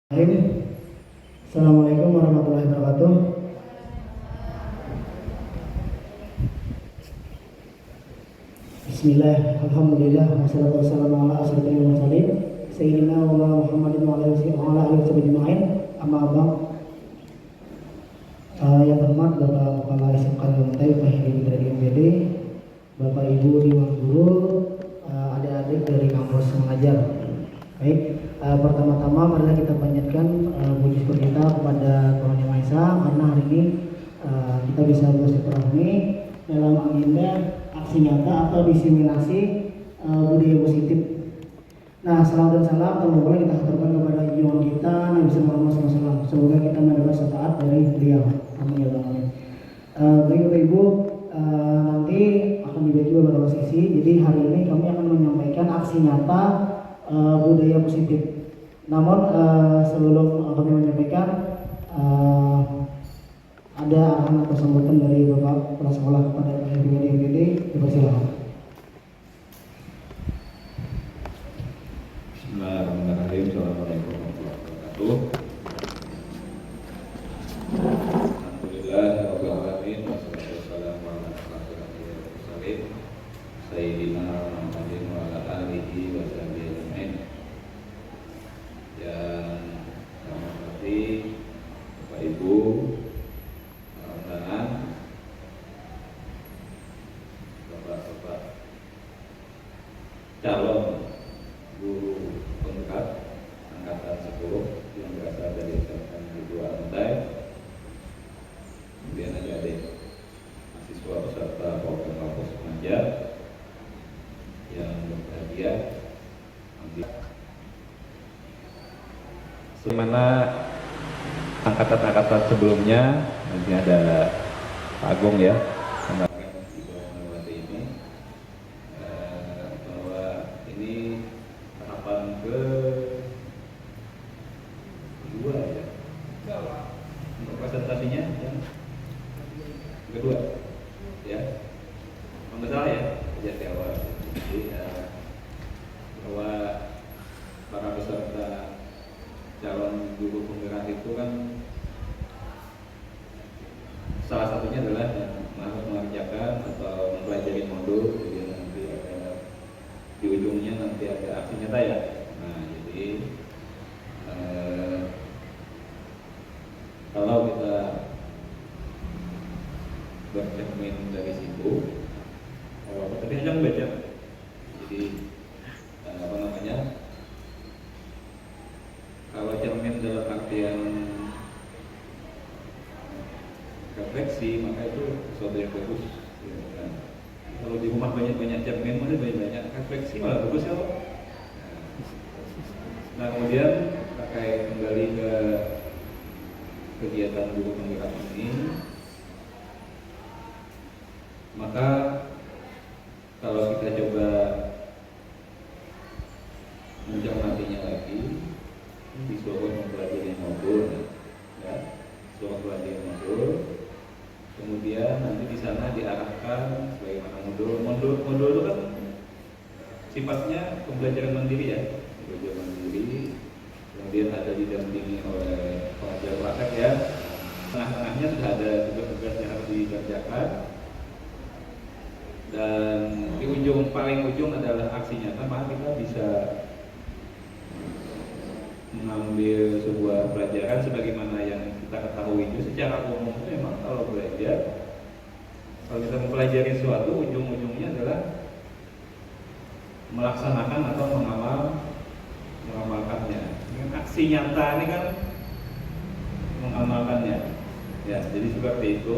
Assalamualaikum warahmatullahi wabarakatuh. Bismillah, alhamdulillah, wassalatu wassalamu ala asyrofil mursalin sayyidina wa Muhammadin wa ala alihi wa amma ba'd. Yang terhormat Bapak Kepala SMK Lantai Pak Heri dari MPD, Bapak Ibu Dewan Guru, adik-adik dari kampus mengajar. Baik, pertama-tama marilah kita panjatkan puji syukur kita kepada Tuhan Yang Maha Esa karena hari ini kita bisa bersilaturahmi dalam agenda aksi nyata atau diseminasi budaya positif. Nah, salam dan salam termoga kita haturkan kepada junjungan kita Nabi Muhammad SAW. Semoga kita mendapat syafaat dari beliau. Amin ya Allah. Baik Bapak Ibu, nanti akan dibagi beberapa sesi. Jadi hari ini kami akan menyampaikan aksi nyata budaya positif. Namun sebelum kami menyampaikan ada arahan atau sambutan dari Bapak Kepala Sekolah kepada MPD, dipersilakan. Bismillahirrahmanirrahim. Assalamualaikum warahmatullahi wabarakatuh. Alhamdulillah rabbil alamin wassalatu wassalamu ala asyrofil anbiya'i wal mursalin sayyidina Muhammadin wa ala alihi wa sahbihi ajmain. Yang kami hormati Bapak Ibu undangan, Bapak-bapak calon guru penggerak angkatan 10 yang berasal dari SMK Negeri 2 Lantai, kemudian adik-adik mahasiswa peserta program kampus mengajar yang berbahagia. Semana angkatan-angkatan sebelumnya, nanti ada Pak Agung ya, bahwa ini tahapan kedua ya, untuk presentasinya yang kedua ya, nggak salah ya, sejak di awal. Jadi bahwa para peserta calon guru penggerak itu kan salah satunya adalah yang harus mengerjakan atau mempelajari modul, jadi nanti ada di ujungnya nanti ada aksi nyata ya. Nah jadi kalau kita bercermin dari situ, tadi hanya membaca, jadi apa namanya, kalau cermin dalam artian refleksi, maka itu sesuatu yang bagus ya, kan? Kalau di rumah banyak-banyak cermin, mana banyak-banyak refleksi malah bagus ya. Nah kemudian terkait kembali ke kegiatan guru penggerak ini, maka kalau kita coba mencermatinya lagi, disuruh mempelajari modul ya, disuruh mempelajari modul, kemudian nanti di sana diarahkan sebagaimana modul itu kan sifatnya pembelajaran mandiri ya, pembelajaran mandiri, kemudian ada didampingi oleh pengajar praktek ya, tengah-tengahnya sudah ada tugas-tugas yang harus dikerjakan, dan di paling ujung adalah aksi nyata. Maka kita bisa mengambil sebuah pelajaran sebagaimana yang kita ketahui itu secara umum itu memang kalau belajar, kalau kita mempelajari sesuatu, ujung-ujungnya adalah melaksanakan atau mengamalkannya. Dengan aksi nyata ini kan mengamalkannya ya, jadi seperti itu.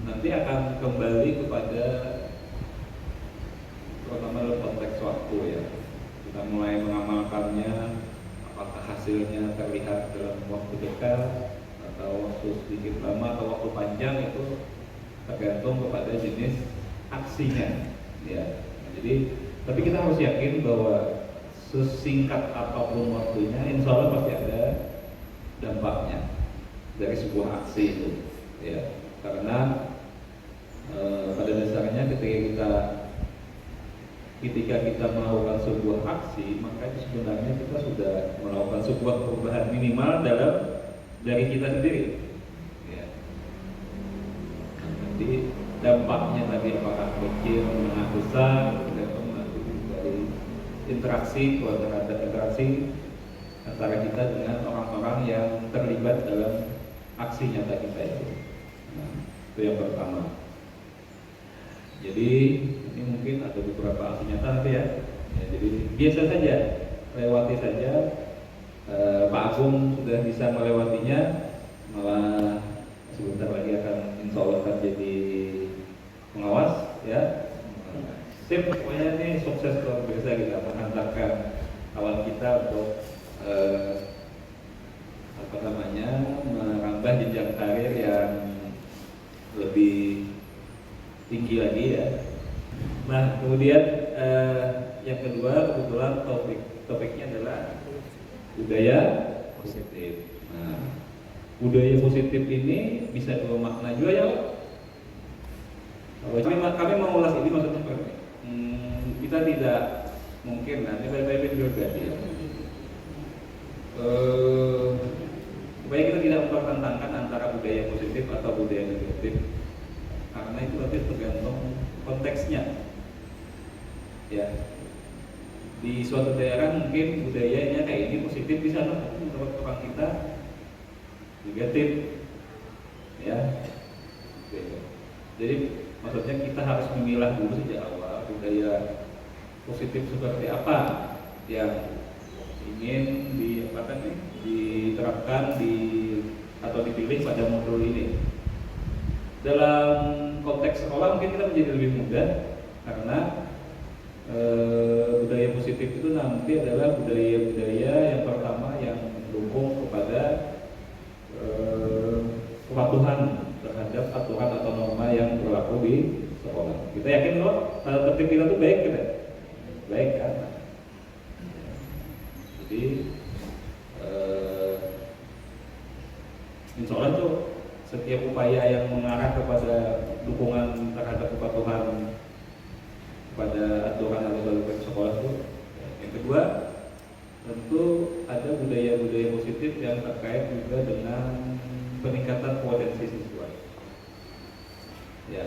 Nanti akan kembali kepada terutama dalam konteks waktu ya, kita mulai mengamalkannya, apakah hasilnya terlihat dalam waktu dekat atau waktu sedikit lama atau waktu panjang, itu tergantung kepada jenis aksinya ya. Jadi tapi kita harus yakin bahwa sesingkat apapun waktunya, insya Allah pasti ada dampaknya dari sebuah aksi itu ya. Karena pada dasarnya ketika kita ketika kita melakukan sebuah aksi, maka itu sebenarnya kita sudah melakukan sebuah perubahan minimal dalam dari kita sendiri. Ya. Jadi dampaknya tadi apakah kecil, menengah, besar, tergantung dari interaksi terhadap interaksi antara kita dengan orang-orang yang terlibat dalam aksi nyata kita itu. Nah, itu yang pertama. Jadi ini mungkin ada beberapa aksi nyata nanti ya. Jadi biasa saja, lewati saja. Pak Agung sudah bisa melewatinya, malah sebentar lagi akan insya Allah akan jadi pengawas ya. Sip, pokoknya ini sukses luar biasa kita menghantarkan kawan kita untuk merambah jenjang karir yang lebih tinggi lagi ya. Nah kemudian yang kedua kebetulan topiknya adalah budaya positif. Nah, budaya positif ini bisa dua makna juga ya. Kami mengulas ini maksudnya seperti kita tidak mungkin nanti baik-baik juga ya. Supaya kita tidak mempertentangkan antara budaya positif atau budaya negatif, karena itu nanti tergantung konteksnya. Ya, di suatu daerah mungkin budayanya kayak ini positif, di sana menurut orang kita negatif. Ya, jadi maksudnya kita harus memilah dulu sejak awal budaya positif seperti apa yang ingin diterapkan atau dipilih pada modul ini. Dalam konteks sekolah mungkin kita menjadi lebih mudah karena budaya positif itu nanti adalah budaya-budaya yang pertama yang mendukung kepada kepatuhan terhadap aturan atau norma yang berlaku di sekolah. Kita yakin loh, tata tertib kita tuh baik kan? Baik kan? Jadi insya Allah tuh setiap upaya yang mengarah kepada dukungan terhadap kepatuhan pada aturan atau lalu sekolah itu. Yang kedua, tentu ada budaya-budaya positif yang terkait juga dengan peningkatan potensi siswa. Ya,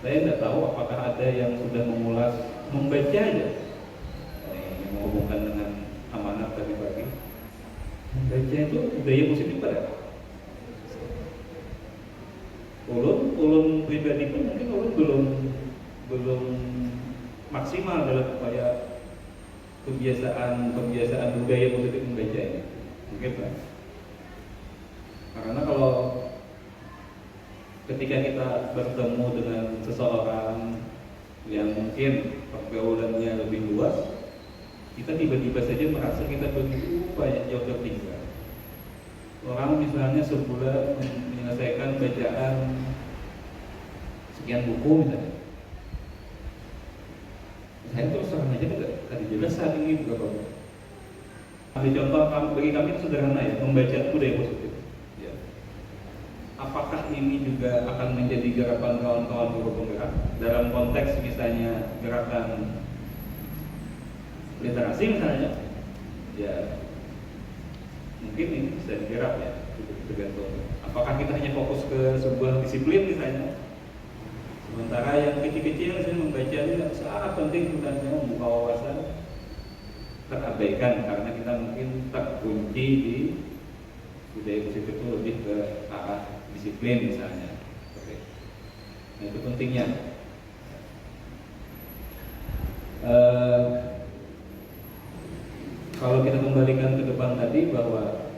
saya tidak tahu apakah ada yang sudah mengulas membaca aja yang menghubungkan dengan amanat tadi pagi. Membaca itu budaya positif pada ulun pribadi pun mungkin ulun belum maksimal dalam upaya kebiasaan budaya positif membaca ini, mungkin kan? Karena kalau ketika kita bertemu dengan seseorang yang mungkin pergaulannya lebih luas, kita tiba-tiba saja merasa kita begitu banyak jauh tertinggal. Orang misalnya sebulan menyelesaikan bacaan sekian buku misalnya. Saya terus terang aja nggak ada jelas saat ini berapa buku. Ambil contoh bagi kami itu sederhana ya, membaca budaya positif. Ya. Apakah ini juga akan menjadi gerakan kawan-kawan guru penggerak dalam konteks misalnya gerakan literasi misalnya? Ya, mungkin ini bisa digarap ya, tergantung. Apakah kita hanya fokus ke sebuah disiplin misalnya? Sementara yang kecil-kecil misalnya membaca ini sangat penting sebenarnya, membuka wawasan, terabaikan karena kita mungkin terkunci di budaya positif itu lebih ke arah disiplin misalnya. Oke. Nah itu pentingnya. Kalau kita kembalikan ke depan tadi bahwa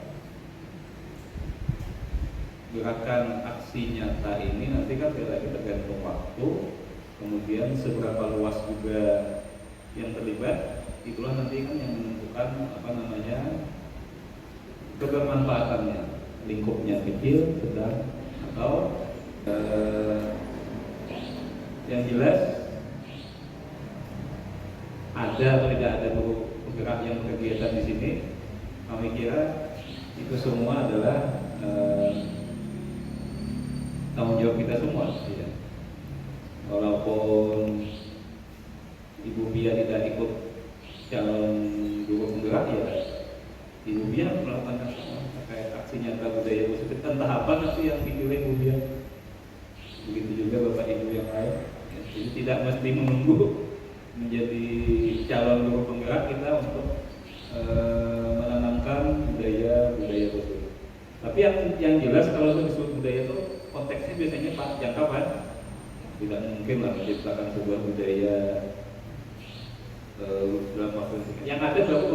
gerakan aksi nyata ini nanti kan lagi tergantung waktu, kemudian seberapa luas juga yang terlibat, itulah nanti kan yang menentukan kebermanfaatannya, lingkupnya kecil, sedang, atau yang jelas ada atau tidak ada penggerak yang berkegiatan di sini. Kami kira itu semua adalah tanggung jawab kita semua. Ya. walaupun Ibu Bia tidak ikut calon guru penggerak ya, Ibu Bia melakukan hal sama terkait aksi nyata budaya positif. Kan tahapan nanti yang dipilih Ibu Bia. Begitu juga Bapak Ibu yang lain. Ya, jadi tidak mesti menunggu menjadi calon guru penggerak kita untuk menanamkan budaya positif. Tapi yang jelas kalau disebut budaya itu konteksnya biasanya jangka panjang. Tidak mungkin lah menciptakan sebuah budaya dalam waktu singkat. Yang ada baru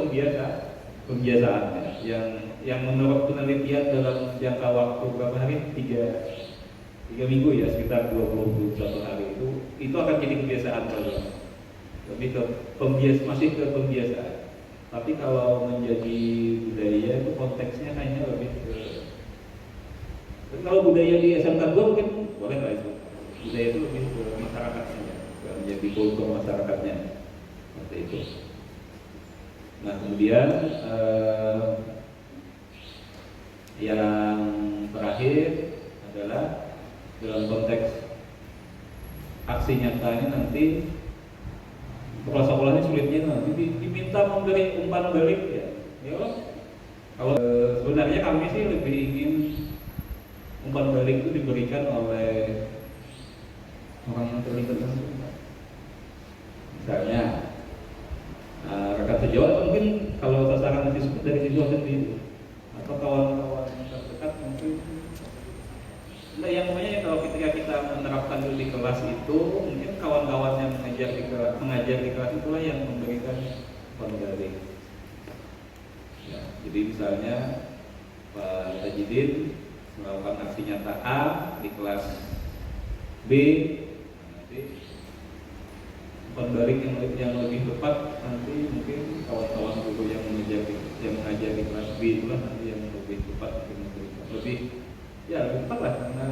pembiasaan ya. Yang menurut penelitian dalam jangka waktu berapa hari? 3 minggu ya, sekitar 21 hari itu akan jadi kebiasaan kalau lebih ke masih ke pembiasaan. Tapi kalau menjadi budaya itu konteksnya kayaknya lebih ke, kalau budaya di SMK 2 mungkin boleh lah itu. Budaya itu lebih ke masyarakatnya, menjadi kultur masyarakatnya seperti itu. Nah kemudian yang terakhir adalah dalam konteks aksi nyata ini nanti kepala sekolahnya sulitnya nanti diminta memberi umpan balik ya. Kalau sebenarnya kami sih lebih ingin umpan balik itu diberikan oleh orang yang terlibat langsung. Misalnya rekan sejawat mungkin kalau sasaran siswa dari siswa sendiri atau kawan-kawan terdekat mungkin. Nah, yang namanya kalau ketika kita menerapkan dulu di kelas itu mungkin kawan-kawan yang mengajar di kelas itulah yang memberikan umpan balik. Ya, jadi misalnya Pak Tajidin melakukan aksi nyata A di kelas B, nanti umpan balik yang lebih tepat nanti mungkin kawan-kawan guru yang mengajar di kelas B itulah nanti yang lebih tepat memberikan lebih tepat lah, karena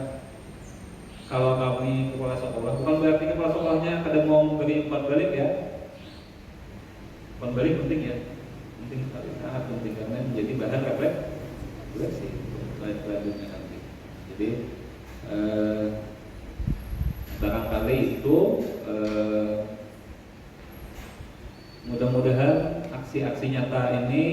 kalau kami kepala sekolah bukan berarti kepala sekolahnya kadang mau memberi umpan balik ya. Umpan balik penting ya, penting sekali, sangat penting karena menjadi bahan refleksi selanjutnya nanti. Jadi barangkali itu mudah-mudahan aksi-aksi nyata ini,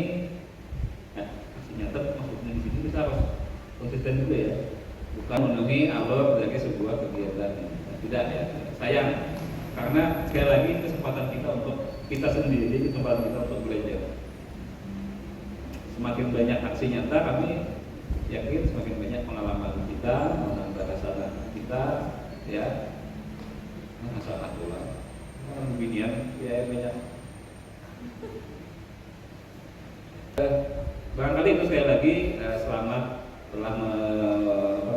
aksi nyata maksudnya di sini kita harus konsisten dulu ya, bukan memenuhi alur dari sebuah kegiatan. Tidak ya, sayang, karena sekali lagi kesempatan kita untuk kita sendiri, kesempatan kita untuk belajar. Semakin banyak aksi nyata, kami yakin semakin banyak pengalaman kita, menambah rasa kita, ya, masalah tulang, beginian, ya banyak. Barangkali itu sekali lagi selamat telah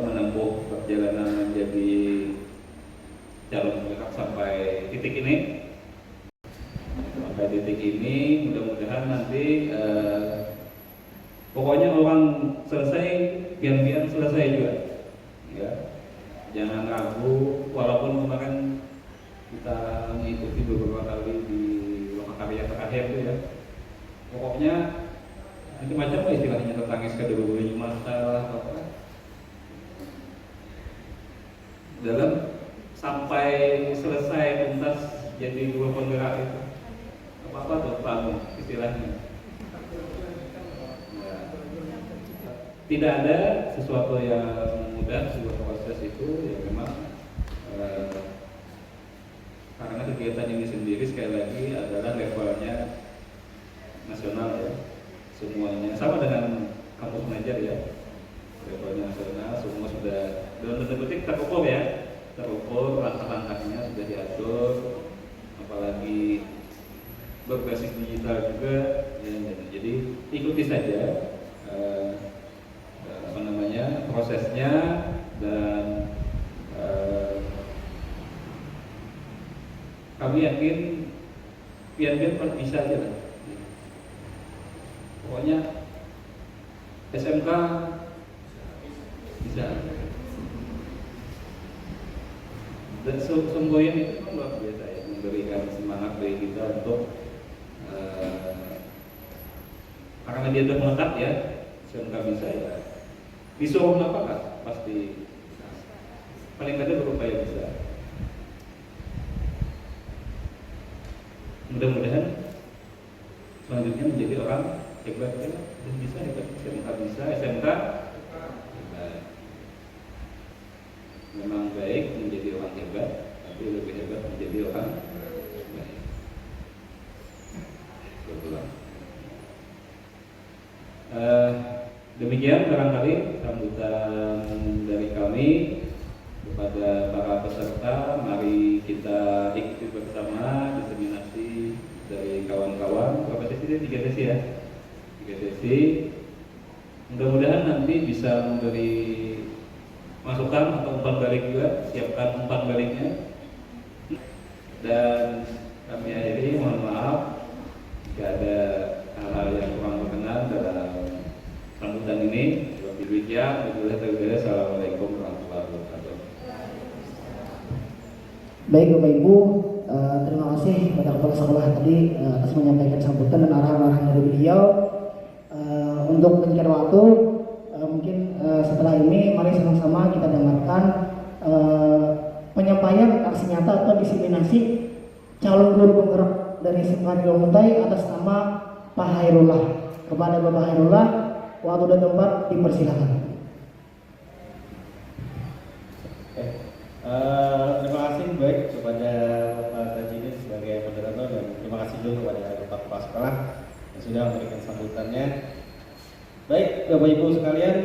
menempuh perjalanan menjadi calon penggerak sampai titik ini. Sampai titik ini, mudah-mudahan nanti pokoknya orang selesai, biar selesai juga. Ya, jangan ragu. Walaupun kemarin kita mengikuti beberapa kali di lokakarya terakhir itu ya. Pokoknya macam-macam istilahnya, tertangis ke dulu masalah apa dalam sampai selesai tuntas jadi dua penggerak itu apa tuh paham istilahnya. Nah, tidak ada sesuatu yang mudah, sebuah proses itu ya memang karena kegiatan ini sendiri sekali lagi adalah levelnya nasional ya. Semuanya sama dengan kampus mengajar ya, levelnya nasional, semua sudah dalam tanda kutip terukur ya, terukur, langkah-langkahnya sudah diatur, apalagi berbasis digital juga ya, jadi ikuti saja prosesnya dan kami yakin pian-pian bisa aja lah. Pokoknya SMK bisa. Dan semboyan itu kan luar biasa ya, memberikan semangat bagi kita untuk karena dia udah melekat ya, SMK bisa ya. Disuruh apakah pasti paling tidak berupaya bisa. mudah-mudahan selanjutnya menjadi orang hebat ya, dan bisa hebat SMK bisa SMK hebat. Memang baik menjadi orang hebat, tapi lebih hebat menjadi orang baik. Betul. Demikian barangkali sambutan dari kami kepada para peserta. Mari kita ikuti bersama diseminasi dari kawan-kawan. Berapa sesi? 3 sesi ya. 3 sesi. Mudah-mudahan nanti bisa memberi masukan atau umpan balik juga. Siapkan umpan baliknya. Dan kami akhiri, mohon maaf jika ada hal-hal yang kurang berkenan dalam sambutan ini. Assalamualaikum warahmatullahi wabarakatuh. Baik Bapak Ibu, terima kasih kepada kepala sekolah tadi atas menyampaikan sambutan dan arahan-arahan dari beliau. Untuk menyingkat waktu, mungkin setelah ini mari sama-sama kita dengarkan penyampaian aksi nyata atau diseminasi calon guru penggerak dari SMK Muntai atas nama Pak Hairullah. Kepada Bapak Hairullah, waktu dan tempat dipersilakan. Terima kasih baik kepada Pak Tajidin sebagai moderator, dan terima kasih juga kepada Bapak Kepala Sekolah yang sudah memberikan sambutannya. Baik Bapak Ibu sekalian,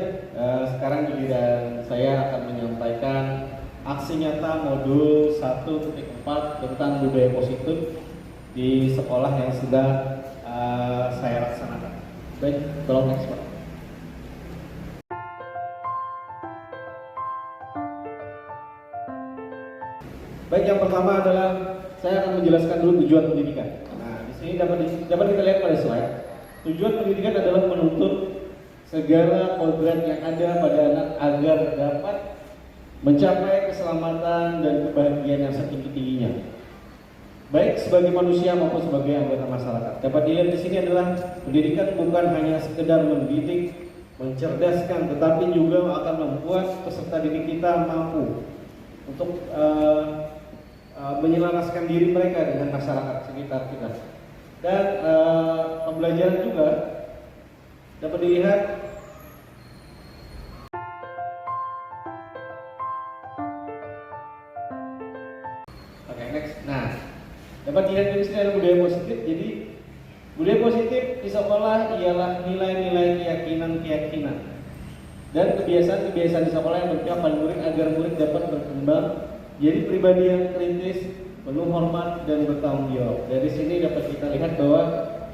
sekarang giliran saya akan menyampaikan aksi nyata modul 1.4 tentang budaya positif di sekolah yang sudah saya laksanakan. Baik, tolong next Pak. Baik, yang pertama adalah saya akan menjelaskan dulu tujuan pendidikan. Nah, di sini dapat kita lihat pada slide. Tujuan pendidikan adalah menuntut segala kodrat yang ada pada anak agar dapat mencapai keselamatan dan kebahagiaan yang setinggi-tingginya, baik sebagai manusia maupun sebagai anggota masyarakat. Dapat dilihat di sini adalah pendidikan bukan hanya sekedar mendidik, mencerdaskan, tetapi juga akan membuat peserta didik kita mampu untuk menyelaraskan diri mereka dengan masyarakat sekitar kita. Dan pembelajaran juga dapat dilihat next. Nah, dapat dilihat di sini ada budaya positif. Jadi budaya positif di sekolah ialah nilai-nilai keyakinan dan kebiasaan-kebiasaan di sekolah yang berpihak pada murid agar murid dapat berkembang jadi pribadi yang kritis, penuh hormat dan bertanggung jawab. Dari sini dapat kita lihat bahwa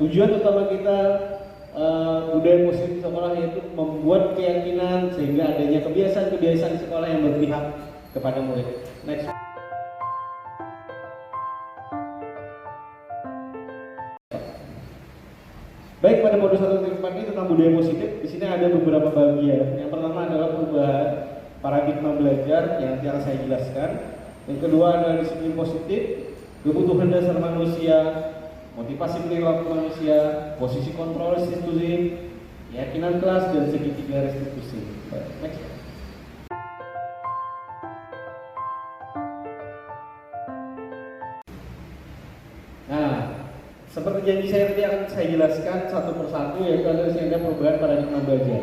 tujuan utama kita budaya positif di sekolah yaitu membuat keyakinan sehingga adanya kebiasaan-kebiasaan di sekolah yang berpihak kepada murid. Next. Baik, pada modul 1.4 ini tentang budaya positif, di sini ada beberapa bagian. Yang pertama adalah perubahan paradigma belajar yang akan saya jelaskan. Yang kedua adalah disiplin positif, kebutuhan dasar manusia, motivasi perilaku manusia, posisi kontrol institusi, keyakinan kelas, dan segitiga restitusi. Next. Seperti janji saya tadi akan saya jelaskan satu persatu, yaitu adalah ada perubahan paradigma belajar.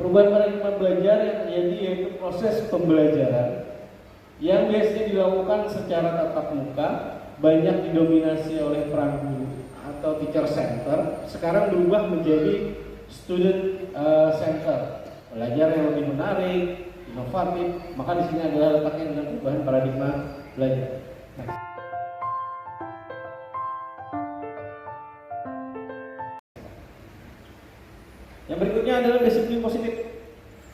Perubahan paradigma belajar yang terjadi yaitu proses pembelajaran yang biasanya dilakukan secara tatap muka, banyak didominasi oleh peran guru atau teacher center, sekarang berubah menjadi student center, belajar yang lebih menarik, inovatif. Maka di sini adalah letaknya dengan perubahan paradigma belajar. Yang berikutnya adalah disiplin positif.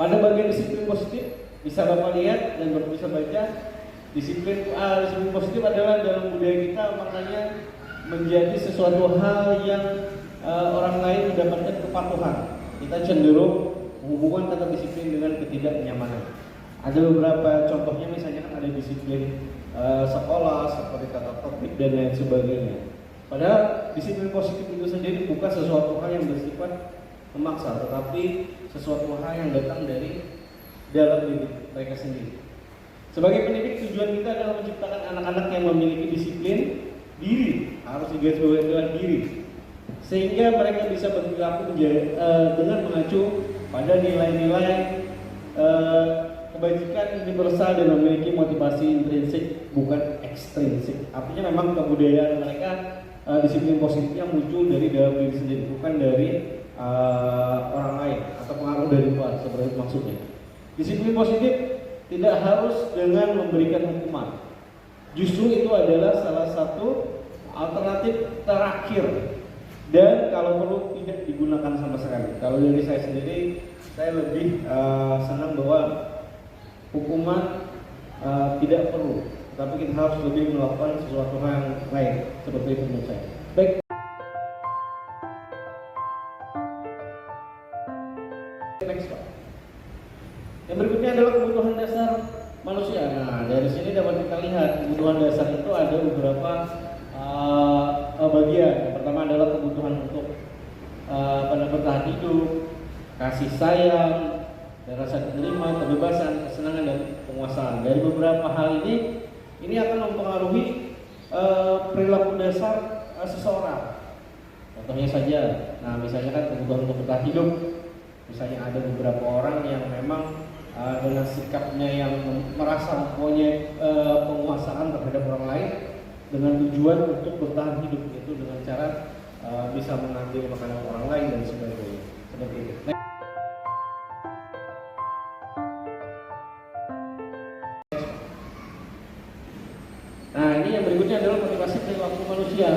Pada bagian disiplin positif bisa Bapak lihat dan Bapak bisa baca. Disiplin positif adalah dalam budaya kita makanya menjadi sesuatu hal yang orang lain mendapatkan kepatuhan. Kita cenderung menghubungkan kata disiplin dengan ketidaknyamanan. Ada beberapa contohnya, misalnya kan ada disiplin sekolah seperti tata tertib dan lain sebagainya. Padahal disiplin positif itu sendiri bukan sesuatu hal yang bersifat memaksa, tetapi sesuatu hal yang datang dari dalam diri mereka sendiri. Sebagai pendidik, tujuan kita adalah menciptakan anak-anak yang memiliki disiplin diri, harus digaris diri, sehingga mereka bisa berperilaku dengan mengacu pada nilai-nilai kebajikan universal dan memiliki motivasi intrinsik bukan ekstrinsik. Artinya memang kebudayaan mereka disiplin positifnya muncul dari dalam diri sendiri, bukan dari orang lain atau pengaruh dari luar, seperti itu maksudnya. Disiplin positif tidak harus dengan memberikan hukuman. Justru itu adalah salah satu alternatif terakhir, dan kalau perlu tidak digunakan sama sekali. Kalau dari saya sendiri, saya lebih senang bahwa hukuman tidak perlu, tapi kita harus lebih melakukan sesuatu hal yang lain, seperti itu menurut saya. Baik. Next, Pak. Yang berikutnya adalah kebutuhan dasar manusia. Nah, dari sini dapat kita lihat kebutuhan dasar itu ada beberapa bagian. Yang pertama adalah kebutuhan untuk bertahan hidup, kasih sayang, dan rasa diterima, kebebasan, kesenangan, dan penguasaan. Dari beberapa hal ini akan mempengaruhi perilaku dasar seseorang. Contohnya saja, nah misalnya kan kebutuhan untuk bertahan hidup. Misalnya ada beberapa orang yang memang dengan sikapnya yang merasa mempunyai penguasaan terhadap orang lain dengan tujuan untuk bertahan hidup, itu dengan cara bisa mengambil makanan orang lain dan sebagainya, seperti itu. Nah, ini yang berikutnya adalah motivasi perilaku manusia.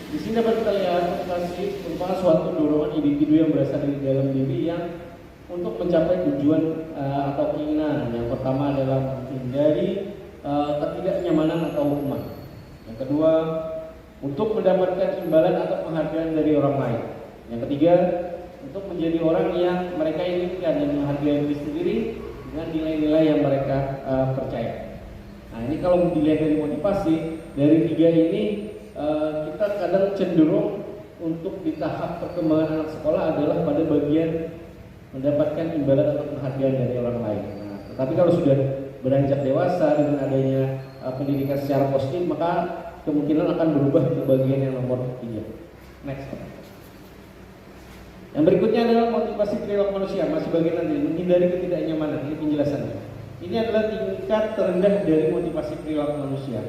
Di sini dapat kita lihat motivasi merupakan suatu dorongan individu yang berasal dari dalam diri yang untuk mencapai tujuan atau keinginan. Yang pertama adalah menghindari ketidaknyamanan atau hukuman. Yang kedua, untuk mendapatkan imbalan atau penghargaan dari orang lain. Yang ketiga, untuk menjadi orang yang mereka inginkan dan menghargai diri sendiri dengan nilai-nilai yang mereka percaya. Nah, ini kalau dilihat dari motivasi dari tiga ini, kita kadang cenderung untuk di tahap perkembangan anak sekolah adalah pada bagian mendapatkan imbalan atau penghargaan dari orang lain. Nah, tetapi kalau sudah beranjak dewasa dengan adanya pendidikan secara positif, maka kemungkinan akan berubah ke bagian yang nomor 3. Next. Yang berikutnya adalah motivasi perilaku manusia, masih bagian nanti menghindari ketidaknyamanan. Ini penjelasannya. Ini adalah tingkat terendah dari motivasi perilaku manusia.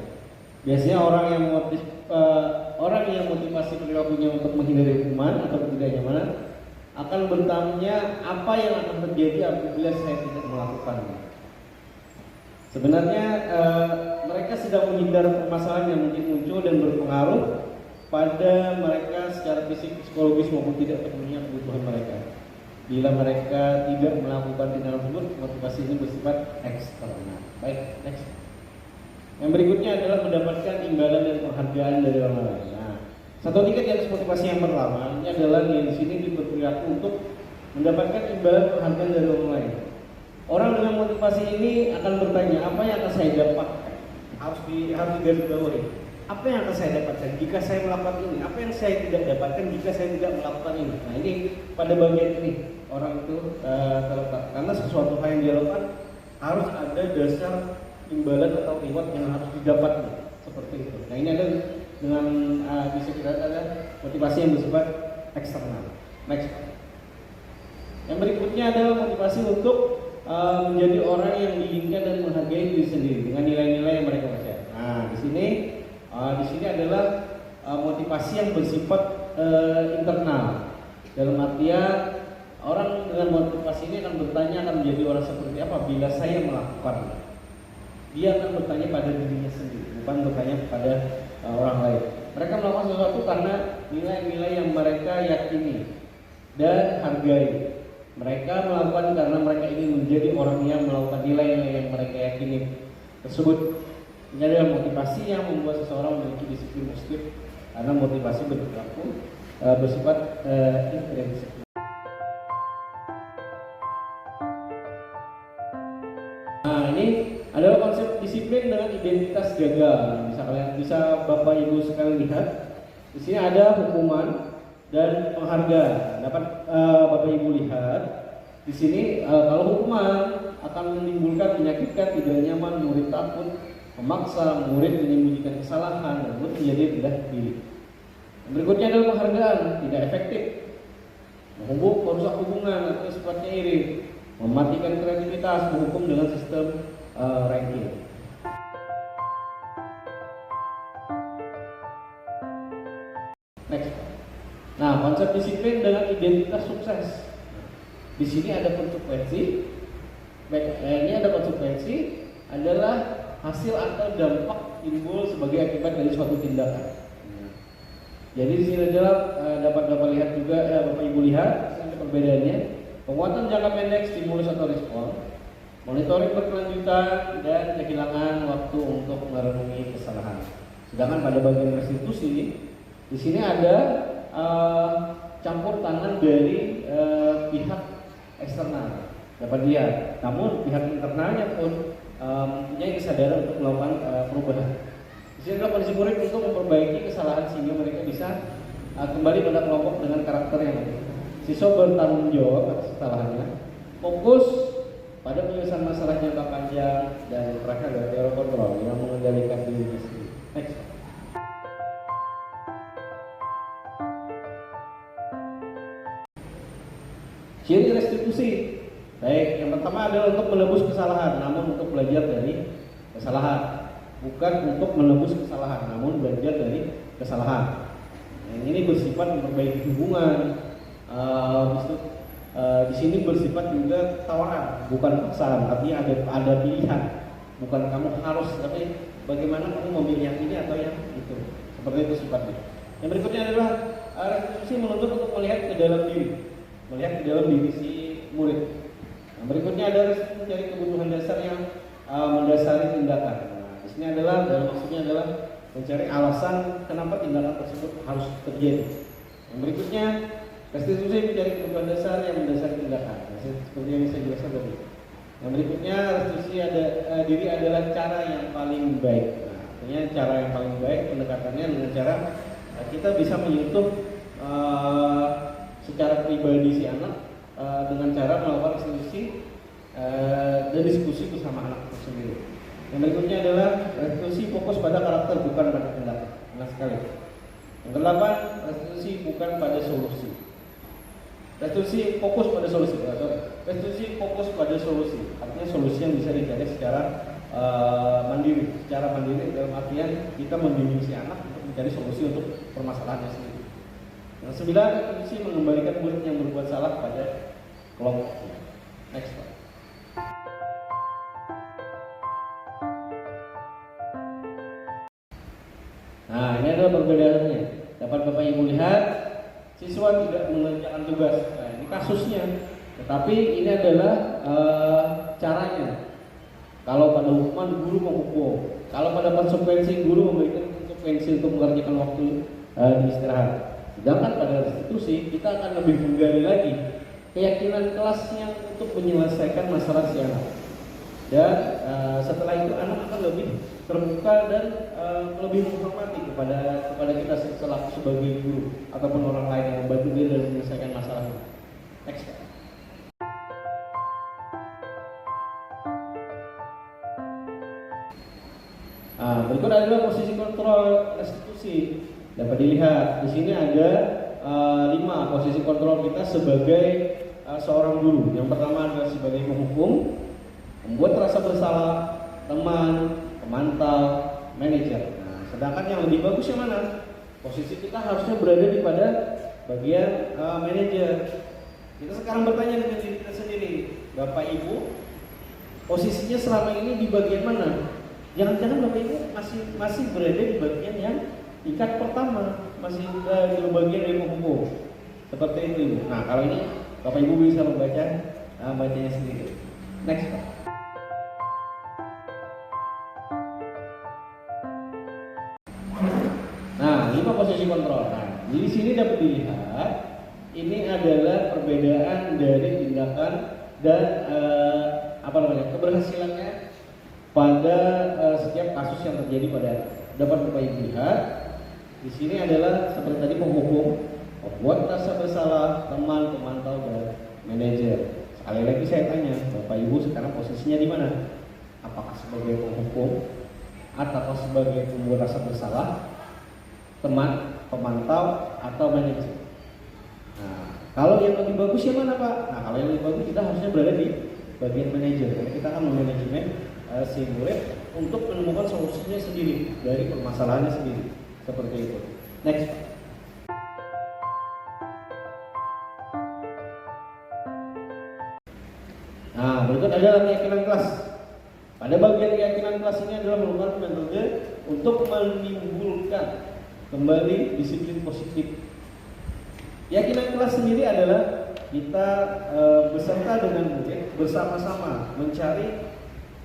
Biasanya orang yang motivasi perilakunya untuk menghindari hukuman atau ketidaknyamanan akan bertanya apa yang akan terjadi apabila saya tidak melakukannya. Sebenarnya mereka sedang menghindar permasalahan yang mungkin muncul dan berpengaruh pada mereka secara fisik, psikologis maupun tidak terpenuhinya kebutuhan mereka. Bila mereka tidak melakukan tindakan tersebut, motivasi ini bersifat eksternal. Baik, next. Yang berikutnya adalah mendapatkan imbalan dan penghargaan dari orang lain. Nah, satu tingkat di atas motivasi yang pertama ini adalah di sini berperilaku untuk mendapatkan imbalan penghargaan dari orang lain. Orang dengan motivasi ini akan bertanya, apa yang akan saya dapatkan? Harus digarisbawahi. Apa yang akan saya dapatkan jika saya melakukan ini? Apa yang saya tidak dapatkan jika saya tidak melakukan ini? Nah, ini pada bagian ini orang itu terletak, karena sesuatu hal yang dia lakukan harus ada dasar imbalan atau reward yang harus didapat, seperti itu. Nah, ini ada dengan bisa kita ada motivasi yang bersifat eksternal. Next. Yang berikutnya adalah motivasi untuk menjadi orang yang diinginkan dan menghargai diri sendiri dengan nilai-nilai yang mereka percaya. Nah, di sini adalah motivasi yang bersifat internal. Dalam artian orang dengan motivasi ini akan bertanya akan menjadi orang seperti apa bila saya melakukannya. Dia akan bertanya pada dirinya sendiri, bukan bertanya kepada orang lain. Mereka melakukan sesuatu karena nilai-nilai yang mereka yakini dan hargai. Mereka melakukan karena mereka ingin menjadi orang yang melakukan nilai-nilai yang mereka yakini tersebut. Ini adalah motivasi yang membuat seseorang memiliki disiplin positif, karena motivasi berperilaku bersifat intrinsik. Nah, ini adalah konsep disiplin dengan identitas gagal. Bisa Bapak Ibu sekalian lihat. Di sini ada hukuman dan penghargaan. Dapat Bapak Ibu lihat di sini kalau hukuman akan menimbulkan menyakitkan, tidak nyaman, murid takut, memaksa murid menyembunyikan kesalahan, dan murid menjadi rendah diri. Yang berikutnya adalah penghargaan, tidak efektif, merusak hubungan atau sifatnya iri, mematikan kreativitas, menghukum dengan sistem ranking. Next. Nah, konsep disiplin dengan identitas sukses. Di sini ada konsekuensi. Ini ada konsekuensi adalah hasil atau dampak timbul sebagai akibat dari suatu tindakan. Jadi di sini adalah dapat lihat juga Bapak Ibu lihat ada perbedaannya. Penguatan jangka pendek stimulus atau respon, monitoring berkelanjutan dan kehilangan waktu untuk merenungi kesalahan. Sedangkan pada bagian restitusi di sini ada campur tangan dari pihak eksternal dapat dilihat. Namun pihak internalnya pun mempunyai kesadaran untuk melakukan perubahan. Di sini adalah kondisi murid untuk memperbaiki kesalahan sehingga mereka bisa kembali pada kelompok dengan karakter yang baik. Siswa bertanggung jawab atas kesalahannya, fokus pada penyelesaian masalah jangka panjang dan terakhir adalah teori kontrol yang mengendalikan diri sendiri. Next. Ciri restitusi. Baik, yang pertama adalah untuk menebus kesalahan, namun untuk belajar dari kesalahan. Bukan untuk menebus kesalahan, namun belajar dari kesalahan. Yang ini bersifat memperbaiki hubungan. Di sini bersifat juga tawaran, bukan paksaan. Artinya ada pilihan, bukan kamu harus, tapi bagaimana kamu memilih yang ini atau yang itu. Seperti itu sifatnya. Yang berikutnya adalah restitusi menuntut untuk melihat ke dalam diri si murid. Yang berikutnya adalah mencari kebutuhan dasar yang mendasari tindakan. Di sini adalah maksudnya adalah mencari alasan kenapa tindakan tersebut harus terjadi. Yang berikutnya restitusi mencari kebutuhan dasar yang mendasari tindakan. Seperti yang saya jelaskan tadi. Yang berikutnya restitusi diri adalah cara yang paling baik. Nah, artinya cara yang paling baik pendekatannya dengan cara kita bisa menyentuh secara pribadi si anak dengan cara melakukan restitusi dan diskusi bersama anak itu sendiri. Yang berikutnya adalah restitusi fokus pada karakter bukan pada tindakan. Nah sekali. Yang kedelapan, restitusi bukan pada solusi. Restitusi fokus pada solusi. Restitusi fokus pada solusi. Artinya solusi yang bisa dicari secara mandiri. Secara mandiri dalam artian kita membimbing si anak untuk mencari solusi untuk permasalahannya sendiri. Yang sembilan, restitusi mengembalikan murid yang berbuat salah pada kelompoknya. Next slide. Nah, ini adalah perbedaannya. Dapat Bapak Ibu lihat, siswa tidak mengerjakan tugas. Nah, ini kasusnya. Tetapi ini adalah caranya. Kalau pada hukuman guru menghukum, kalau pada konsekuensi guru memberikan konsekuensi untuk mengerjakan waktu di istirahat. Sedangkan pada restitusi kita akan lebih menggali lagi keyakinan kelasnya untuk menyelesaikan masalah si anak. Dan setelah itu anak akan lebih terbuka dan lebih menghormati kepada kita selaku sebagai guru ataupun orang lain yang membantu dia dalam menyelesaikan masalahnya. Next. Berikut adalah posisi kontrol restitusi. Dapat dilihat di sini ada 5 posisi kontrol kita sebagai seorang guru. Yang pertama adalah sebagai penghukum, membuat rasa bersalah, teman, pemantau, manajer. Nah, sedangkan yang lebih bagus yang mana? Posisi kita harusnya berada di pada bagian manajer. Kita sekarang bertanya dengan diri kita sendiri, Bapak Ibu, posisinya selama ini di bagian mana? Jangan-jangan Bapak Ibu masih berada di bagian yang tingkat pertama, masih di bagian dari penghukum. Seperti itu Ibu. Nah, kalau ini Bapak Ibu bisa bacanya sendiri. Next Pak. Nah, 5 posisi kontrol. Nah, di sini dapat dilihat ini adalah perbedaan dari tindakan dan keberhasilannya pada setiap kasus yang terjadi pada dapat Bapak Ibu lihat. Di sini adalah seperti tadi penghukum, membuat rasa bersalah, teman, pemantau, dan manajer. Sekali lagi saya tanya, Bapak Ibu sekarang posisinya di mana? Apakah sebagai penghukum, atau sebagai pembuat rasa bersalah, teman, pemantau, atau manajer. Nah, kalau yang lebih bagus yang mana Pak? Nah, kalau yang lebih bagus kita harusnya berada di bagian manajer, karena kita akan memanajemen si murid untuk menemukan solusinya sendiri dari permasalahannya sendiri, seperti itu. Next. Nah, berikut adalah keyakinan kelas. Pada bagian keyakinan kelas ini adalah merupakan metode untuk menimbulkan kembali disiplin positif. Keyakinan kelas sendiri adalah kita beserta dengan murid bersama-sama mencari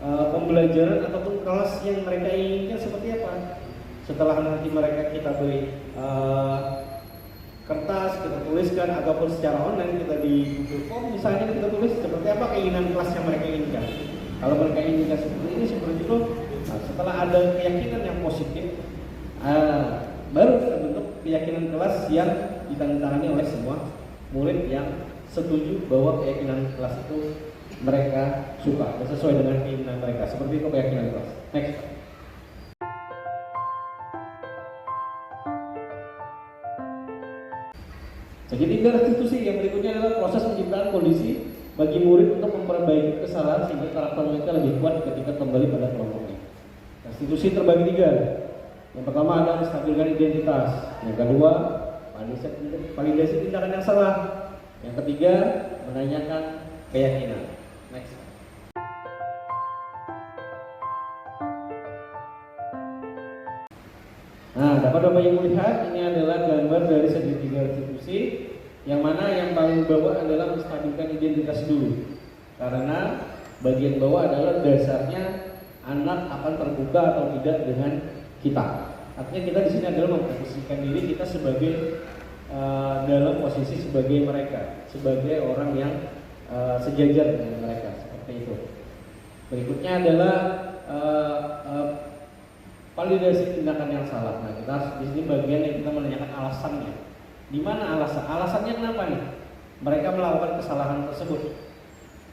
pembelajaran ataupun kelas yang mereka inginkan seperti apa. Setelah nanti mereka kita beri kertas, kita tuliskan, ataupun secara online kita di Google Form misalnya, kita tulis seperti apa keinginan kelas yang mereka inginkan. Kalau mereka inginkan seperti ini, seperti itu, nah, setelah ada keyakinan yang positif, baru kita bentuk keyakinan kelas yang ditandatangani oleh semua murid yang setuju bahwa keyakinan kelas itu mereka suka dan sesuai dengan keinginan mereka. Seperti itu keyakinan kelas. Next. Segitiga restitusi yang berikutnya adalah proses penciptaan kondisi bagi murid untuk memperbaiki kesalahan sehingga karakter mereka lebih kuat ketika kembali pada kelompoknya. Restitusi terbagi 3. Yang pertama adalah menstabilkan identitas. Yang kedua, validasi tindakan yang salah. Yang ketiga, menanyakan keyakinan. Next. Nah, dapat Bapak Ibu lihat ini adalah gambar dari segitiga restitusi, yang mana yang paling bawah adalah menstabilkan identitas dulu. Karena bagian bawah adalah dasarnya anak akan terbuka atau tidak dengan kita. Artinya kita di sini adalah memposisikan diri kita sebagai dalam posisi sebagai mereka, sebagai orang yang sejajar dengan mereka, seperti itu. Berikutnya adalah validasi tindakan yang salah. Nah, kita harus di sini bagian yang kita menanyakan alasannya. Di mana alasan? Alasannya kenapa nih mereka melakukan kesalahan tersebut?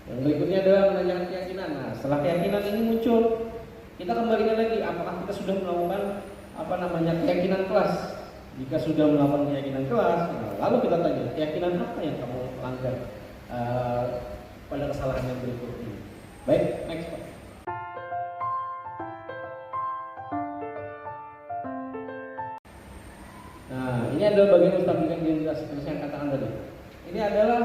Yang berikutnya adalah menanyakan keyakinan. Nah, setelah keyakinan ini muncul, kita kembalikan lagi apakah kita sudah melakukan keyakinan kelas. Jika sudah melakukan keyakinan kelas, nah, lalu kita tanya keyakinan apa yang kamu langgar pada kesalahan yang berikut ini. Baik, next Pak. Nah, ini adalah bagian menstabilkan identitas seperti yang katakan tadi. Ini adalah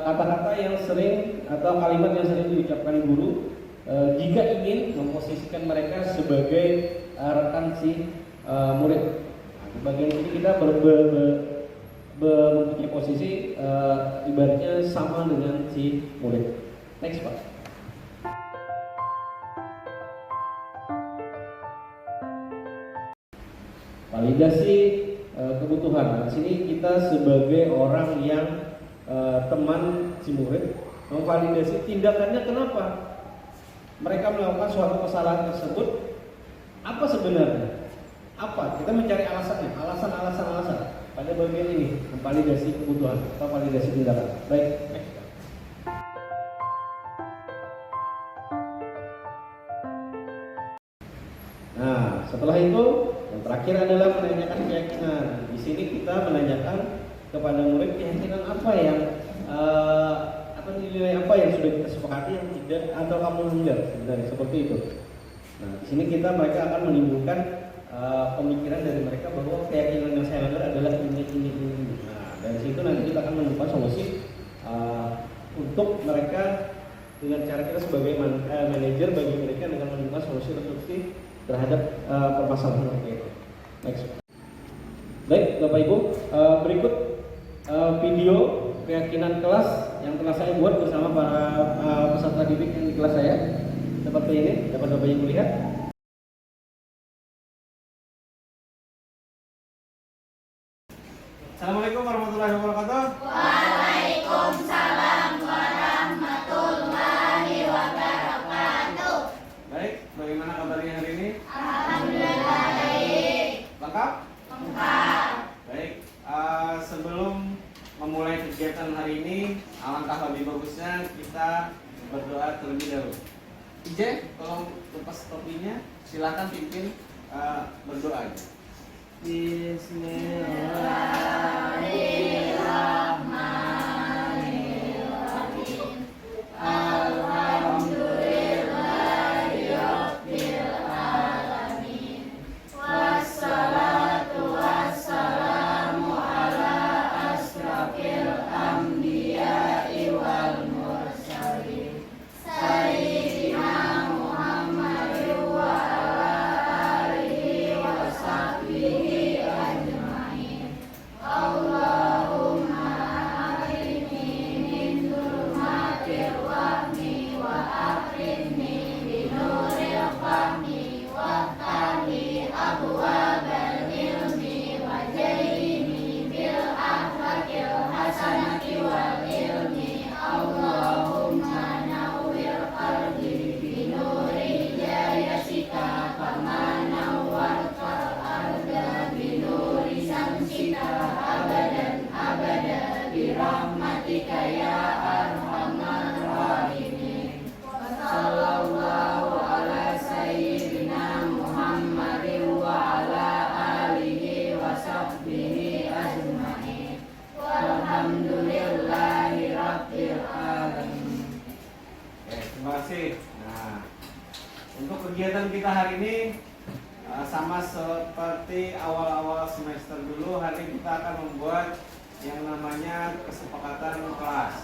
kata-kata yang sering atau kalimat yang sering diucapkan guru jika ingin memposisikan mereka sebagai rekan si murid. Nah, di bagian ini kita mempunyai posisi ibaratnya sama dengan si murid. Next Pak. Validasi kebutuhan. Nah, di sini kita sebagai orang yang teman si murid memvalidasi tindakannya kenapa mereka melakukan suatu kesalahan tersebut, apa sebenarnya, apa kita mencari alasannya, alasan pada bagian ini memvalidasi kebutuhan atau validasi tindakan. Baik, next. Nah, setelah itu yang terakhir adalah menanyakan keyakinan. Di sini kita menanyakan kepada murid keyakinan apa yang atau nilai apa yang sudah kita sepakati yang tidak atau kamu langgar sebenarnya, seperti itu. Nah, di sini mereka akan menimbulkan pemikiran dari mereka bahwa keyakinan yang saya langgar adalah ini. Nah, dari situ nanti kita akan menemukan solusi untuk mereka dengan cara kita sebagai manajer bagi mereka dengan menemukan solusi terhadap permasalahan mereka itu. Next. Baik, Bapak Ibu, berikut video keyakinan kelas yang telah saya buat bersama para peserta didik yang di kelas saya. Seperti ini, dapat Bapak Ibu lihat. Assalamualaikum warahmatullahi wabarakatuh. Waalaikumsalam warahmatullahi wabarakatuh. Baik, bagaimana kabarnya hari ini? Alhamdulillah baik. Lengkap? Lengkap. Baik, sebelum memulai kegiatan hari ini, alangkah lebih bagusnya kita berdoa terlebih dahulu. IJ, tolong lepas topinya, silakan pimpin berdoa. Bismillahirrahmanirrahim. Alhamdulillahirabbil alamin. Wassalatu wassalamu ala asrofil anbiya'i wal mursalin. Sayyidina Muhammadin wa ala alihi wa sahbihi ajma'in. Allahumma akrimni min dhulumatil wahmi wa akrimni binuril fahmi waftahli abwabal ilmi wa jaini bil akhlaqil hasanati wal ilmi. Allahumma nawwir qalbi binuri hidayatika kama nawwartal arda binuri samsika abadan abada birahmatika ya arhamar rahimin. Sallallahu ala sayyidina Muhammadin wa ala alihi wa sahbihi ajma'in. Walhamdulillahi rabbil alamin. Oke, terima kasih. Nah, untuk kegiatan kita hari ini sama seperti awal-awal semester dulu, hari ini kita akan membuat yang namanya kesepakatan kelas.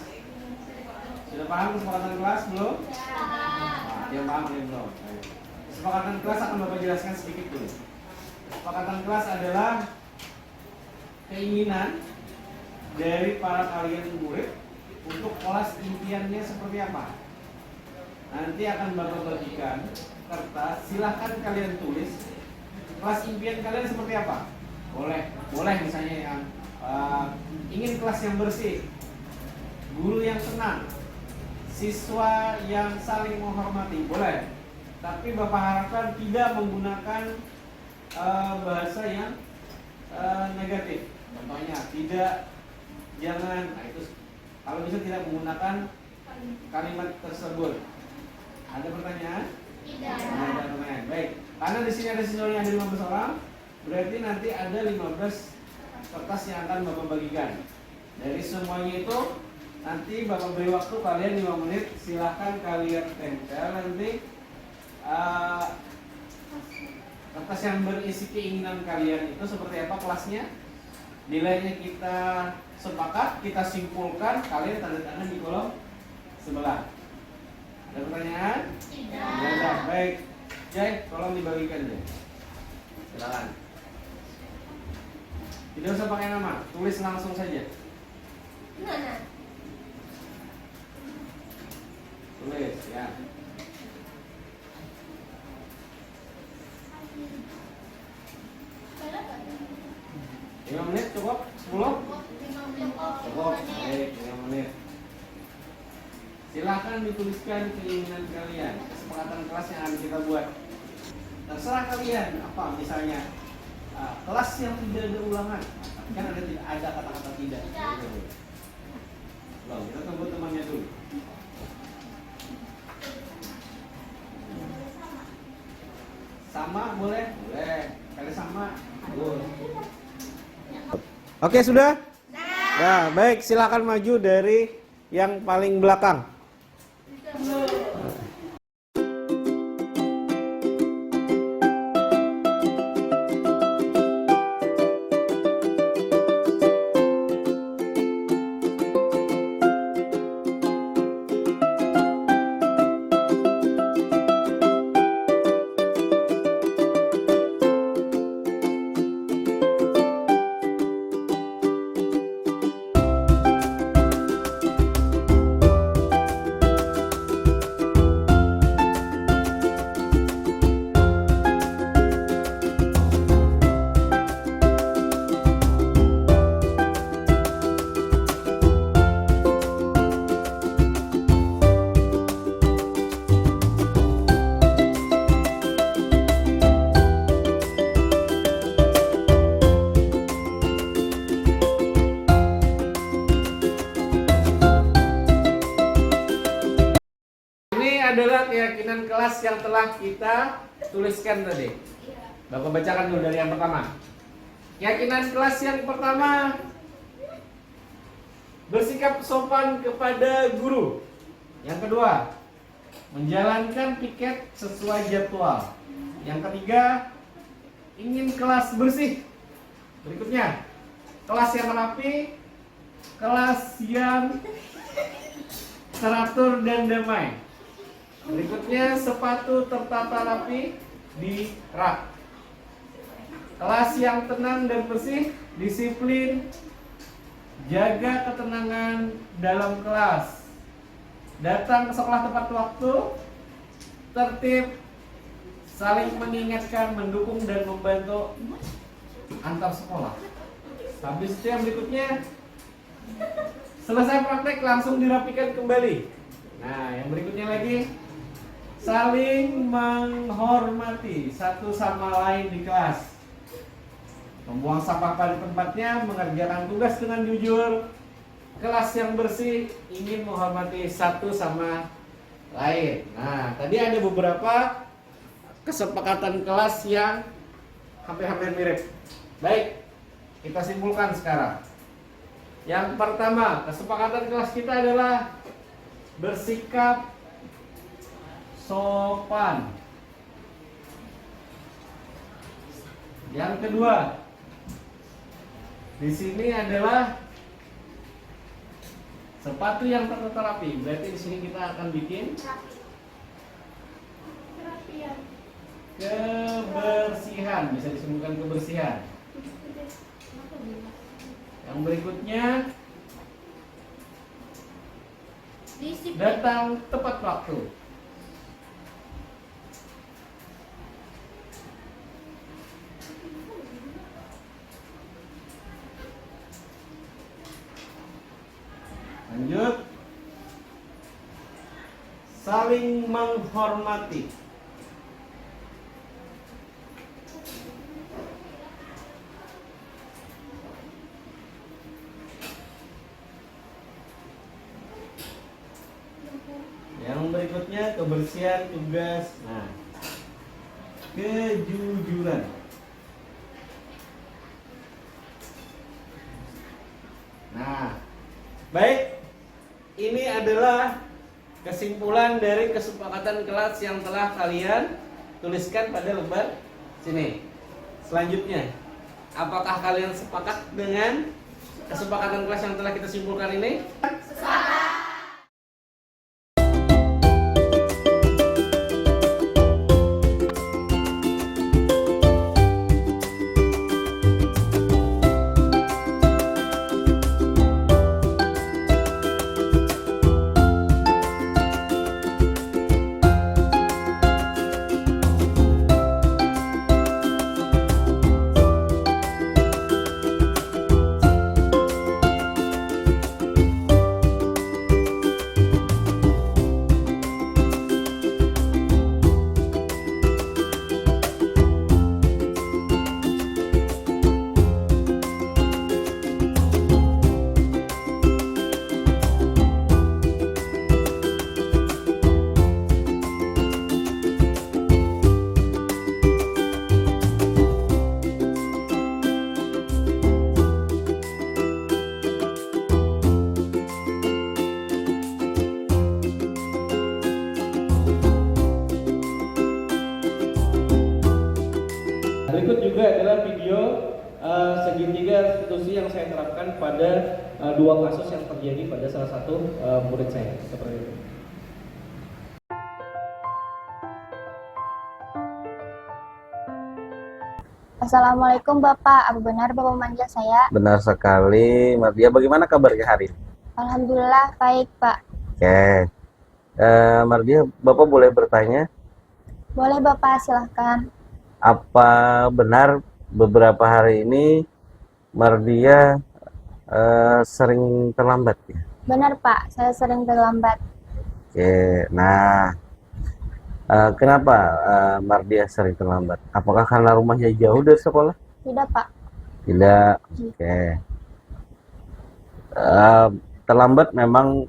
Sudah paham kesepakatan kelas belum? Nah, yang paham ini belum? Ayo. Kesepakatan kelas akan Bapak jelaskan sedikit dulu. Kesepakatan kelas adalah keinginan dari para kalian murid untuk kelas impiannya seperti apa. Nanti akan Bapak bagikan kertas, silahkan kalian tulis kelas impian kalian seperti apa. Boleh misalnya yang ingin kelas yang bersih, guru yang tenang, siswa yang saling menghormati, boleh. Tapi Bapak harapkan tidak menggunakan bahasa yang negatif. Contohnya jangan, nah itu kalau bisa tidak menggunakan kalimat tersebut. Ada pertanyaan? Tidak. Nah, ada pertanyaan. Baik. Karena di sini ada siswanya ada 15 orang, berarti nanti ada 15 kertas yang akan Bapak bagikan. Dari semuanya itu nanti Bapak beri waktu kalian 5 menit, silahkan kalian tempel nanti kertas yang berisi keinginan kalian itu seperti apa kelasnya. Nilainya kita sepakat, kita simpulkan, kalian tanda tangan di kolom sebelah. Ada pertanyaan? Tidak. Baik. Jai, tolong dibagikan deh. Silakan. Tidak usah pakai nama, tulis langsung saja. Tulis ya. 5 menit cukup? 10? Cukup. Baik, 5 menit. Silahkan dituliskan keinginan kalian, kesepakatan kelas yang akan kita buat. Terserah kalian, apa misalnya kelas yang tidak ada ulangan, kan ada kata-kata tidak. Loh, kita tunggu temannya dulu. Sama boleh? Boleh. Kali sama? Boleh. Oke, sudah? Nah, baik, silakan maju dari yang paling belakang. Adalah keyakinan kelas yang telah kita tuliskan tadi. Bapak bacakan dulu dari yang pertama. Keyakinan kelas yang pertama, bersikap sopan kepada guru. Yang kedua, menjalankan piket sesuai jadwal. Yang ketiga, ingin kelas bersih. Berikutnya, kelas yang rapi, kelas yang teratur dan damai. Berikutnya, sepatu tertata rapi di rak. Kelas yang tenang dan bersih, disiplin, jaga ketenangan dalam kelas, datang ke sekolah tepat waktu, tertib, saling mengingatkan, mendukung dan membantu antar sekolah. Habis itu yang berikutnya, selesai praktek langsung dirapikan kembali. Nah, yang berikutnya lagi, saling menghormati satu sama lain di kelas. Membuang sampah pada tempatnya, mengerjakan tugas dengan jujur, kelas yang bersih, ingin menghormati satu sama lain. Nah, tadi ada beberapa kesepakatan kelas yang hampir-hampir mirip. Baik, kita simpulkan sekarang. Yang pertama, kesepakatan kelas kita adalah bersikap sopan. Yang kedua, di sini adalah sepatu yang tertata rapi. Berarti di sini kita akan bikin kebersihan. Bisa disebutkan kebersihan. Yang berikutnya, datang tepat waktu. Lanjut, saling menghormati. Yang berikutnya, kebersihan tugas. Nah, kejujuran. Nah, baik. Ini adalah kesimpulan dari kesepakatan kelas yang telah kalian tuliskan pada lembar sini. Selanjutnya, apakah kalian sepakat dengan kesepakatan kelas yang telah kita simpulkan ini? Berikut juga adalah video segitiga institusi yang saya terapkan pada dua kasus yang terjadi pada salah satu murid saya. Seperti itu. Assalamualaikum Bapak, apa benar Bapak memanggil saya? Benar sekali, Mardia. Bagaimana kabarnya hari ini? Alhamdulillah baik Pak. Oke, Mardia, Bapak boleh bertanya, Boleh Bapak, silahkan. apa benar beberapa hari ini Mardia sering terlambat ya? Benar Pak, saya sering terlambat. Oke, nah kenapa Mardia sering terlambat? Apakah karena rumahnya jauh dari sekolah? Tidak Pak. Tidak. Oke. Terlambat memang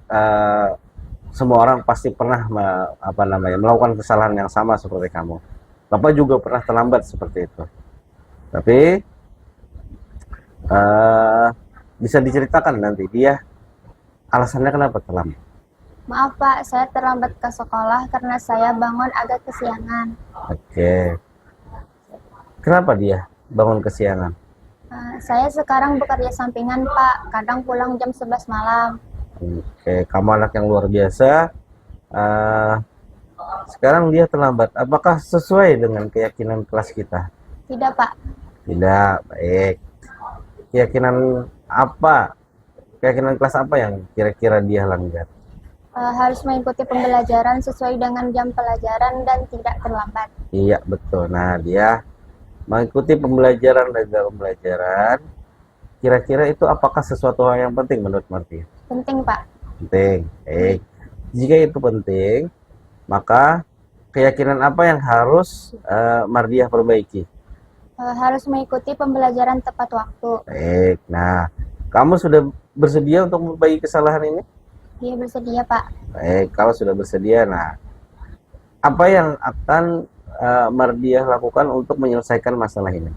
semua orang pasti pernah melakukan kesalahan yang sama seperti kamu. Bapak juga pernah terlambat seperti itu. Tapi Eh, bisa diceritakan nanti dia alasannya kenapa terlambat? Maaf Pak, saya terlambat ke sekolah karena saya bangun agak kesiangan. Oke. Kenapa dia bangun kesiangan? Saya sekarang bekerja sampingan Pak, kadang pulang jam 11 malam. Oke, kamu anak yang luar biasa. Eh, sekarang dia terlambat. Apakah sesuai dengan keyakinan kelas kita? Tidak Pak, Tidak, baik. Keyakinan apa? Keyakinan kelas apa yang kira-kira dia langgar? harus mengikuti pembelajaran sesuai dengan jam pelajaran dan tidak terlambat. Iya, betul. Nah, dia mengikuti pembelajaran dan dalam pembelajaran. Kira-kira itu apakah sesuatu hal yang penting menurut Marti? Penting Pak. Penting. Baik. Jika itu penting, maka keyakinan apa yang harus Mardiah perbaiki? Harus mengikuti pembelajaran tepat waktu. Baik. Nah, kamu sudah bersedia untuk memperbaiki kesalahan ini? Dia bersedia Pak. Baik, kalau sudah bersedia, nah apa yang akan Mardiah lakukan untuk menyelesaikan masalah ini?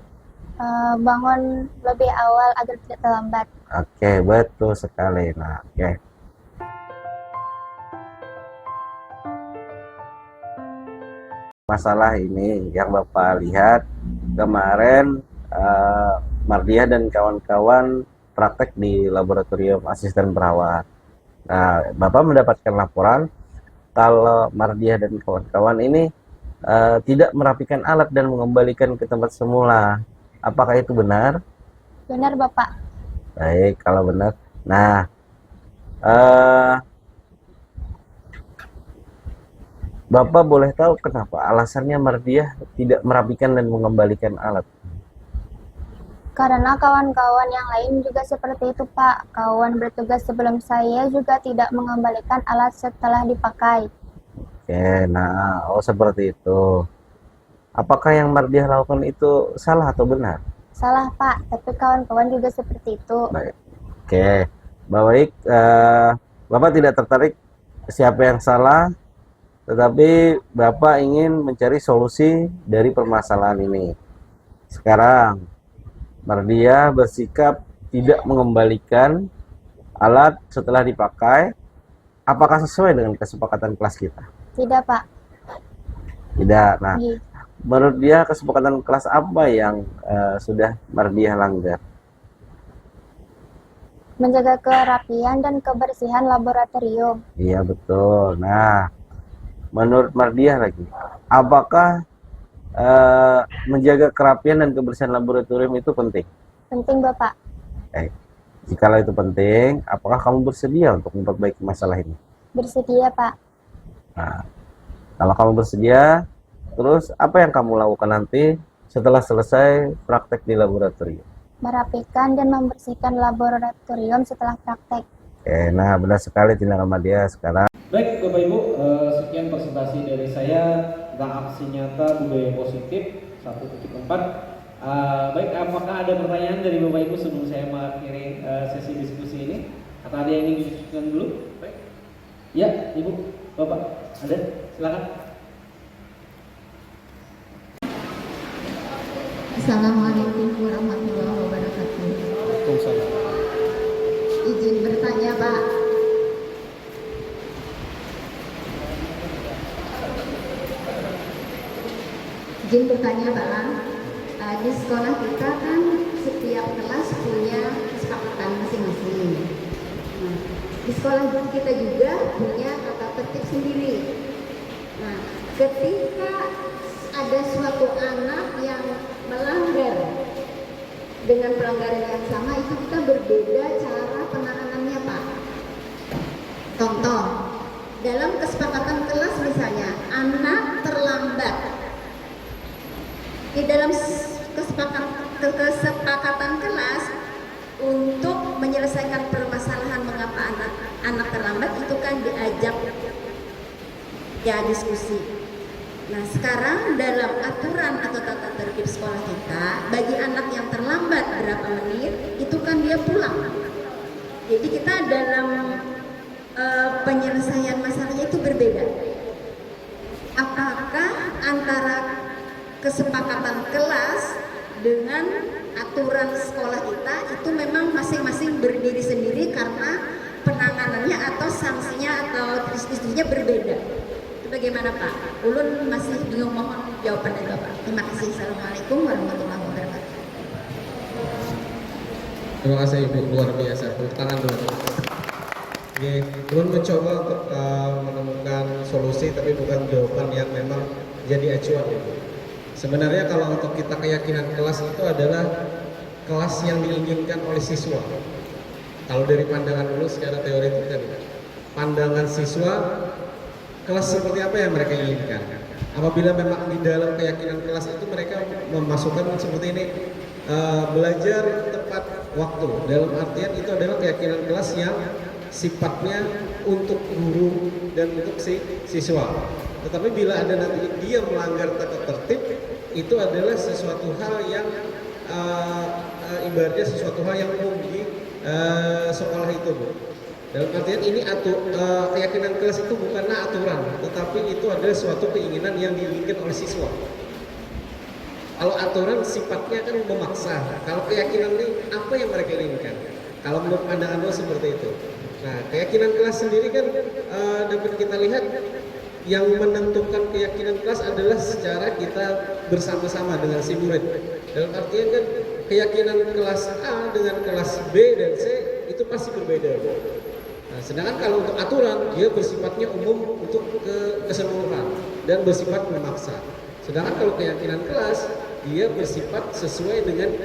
Bangun lebih awal agar tidak terlambat. Oke, betul sekali. Nah, oke. Masalah ini yang Bapak lihat kemarin Mardiah dan kawan-kawan praktek di laboratorium asisten perawat. Nah, Bapak mendapatkan laporan kalau Mardiah dan kawan-kawan ini tidak merapikan alat dan mengembalikan ke tempat semula. Apakah itu benar? Benar Bapak. Baik, kalau benar. Nah, eh, Bapak boleh tahu kenapa alasannya Mardiah tidak merapikan dan mengembalikan alat? Karena kawan-kawan yang lain juga seperti itu Pak. Kawan bertugas sebelum saya juga tidak mengembalikan alat setelah dipakai. Oke, nah, oh seperti itu. Apakah yang Mardiah lakukan itu salah atau benar? Salah Pak, tapi kawan-kawan juga seperti itu. Baik. Oke, baik. Bapak tidak tertarik siapa yang salah, tetapi Bapak ingin mencari solusi dari permasalahan ini. Sekarang, Mardiah bersikap tidak mengembalikan alat setelah dipakai. Apakah sesuai dengan kesepakatan kelas kita? Tidak Pak. Tidak. Nah, Iya. menurut dia kesepakatan kelas apa yang sudah Mardiah langgar? Menjaga kerapian dan kebersihan laboratorium. Iya, betul. Nah, menurut Mardiah lagi, apakah menjaga kerapian dan kebersihan laboratorium itu penting? Penting Bapak. Jikalau itu penting, apakah kamu bersedia untuk memperbaiki masalah ini? Bersedia Pak. Nah, kalau kamu bersedia, terus apa yang kamu lakukan nanti setelah selesai praktek di laboratorium? Merapikan dan membersihkan laboratorium setelah praktek. Oke, nah benar sekali tindakan Mardiah sekarang. Baik Bapak Ibu, sekian presentasi dari saya tentang aksi nyata budaya positif 1.4. Baik, apakah ada pertanyaan dari Bapak Ibu sebelum saya mengakhiri sesi diskusi ini? Atau ada yang ingin didiskusikan dulu? Baik. Ya, Ibu, Bapak, ada? Silakan. Assalamualaikum warahmatullahi wabarakatuh. Izin bertanya Pak. Izin bertanya Pak. Di sekolah kita kan setiap kelas punya kesepakatan masing-masing. Nah, di sekolah kita juga punya tata tertib sendiri. Nah, ketika ada suatu anak yang melanggar dengan pelanggaran yang sama, itu kita berbeda cara penanganannya Pak. Contoh, dalam kesepakatan kelas misalnya, anak terlambat. Di dalam kesepakatan kelas untuk menyelesaikan permasalahan mengapa anak terlambat itu kan diajak ya diskusi. Nah, sekarang dalam aturan atau tata tertib sekolah kita, bagi anak yang terlambat berapa menit, itu kan dia pulang. Jadi kita dalam penyelesaian masalahnya itu berbeda. Apakah antara kesepakatan kelas dengan aturan sekolah kita itu memang masing-masing berdiri sendiri karena penanganannya atau sanksinya atau institusinya berbeda. Itu bagaimana Pak? Ulun masih bingung, mohon jawaban dari Bapak. Terima kasih. Assalamualaikum warahmatullahi wabarakatuh. Terima kasih Ibu, luar biasa. Tepuk tangan dulu. Oke, Ulun mencoba untuk menemukan solusi tapi bukan jawaban yang memang jadi acuan. Sebenarnya kalau untuk kita keyakinan kelas itu adalah kelas yang diinginkan oleh siswa. Kalau dari pandangan dulu secara teoretik tadi, pandangan siswa kelas seperti apa yang mereka inginkan. Apabila memang di dalam keyakinan kelas itu mereka memasukkan seperti ini, belajar tepat waktu. Dalam artian itu adalah keyakinan kelas yang sifatnya untuk guru dan untuk siswa. Tetapi bila ada nanti dia melanggar tata tertib, itu adalah sesuatu hal yang ibaratnya sesuatu hal yang umum di sekolah itu, Bu. Dalam artian ini keyakinan kelas itu bukanlah aturan, tetapi itu adalah suatu keinginan yang diinginkan oleh siswa. Kalau aturan sifatnya kan memaksa, kalau keyakinan ini apa yang mereka inginkan. Kalau menurut pandangan lo seperti itu. Nah, keyakinan kelas sendiri kan dapat kita lihat yang menentukan keyakinan kelas adalah secara kita bersama-sama dengan si murid. Dalam artian kan keyakinan kelas A dengan kelas B dan C itu pasti berbeda. Nah, sedangkan kalau untuk aturan dia bersifatnya umum untuk keseluruhan dan bersifat memaksa. Sedangkan kalau keyakinan kelas dia bersifat sesuai dengan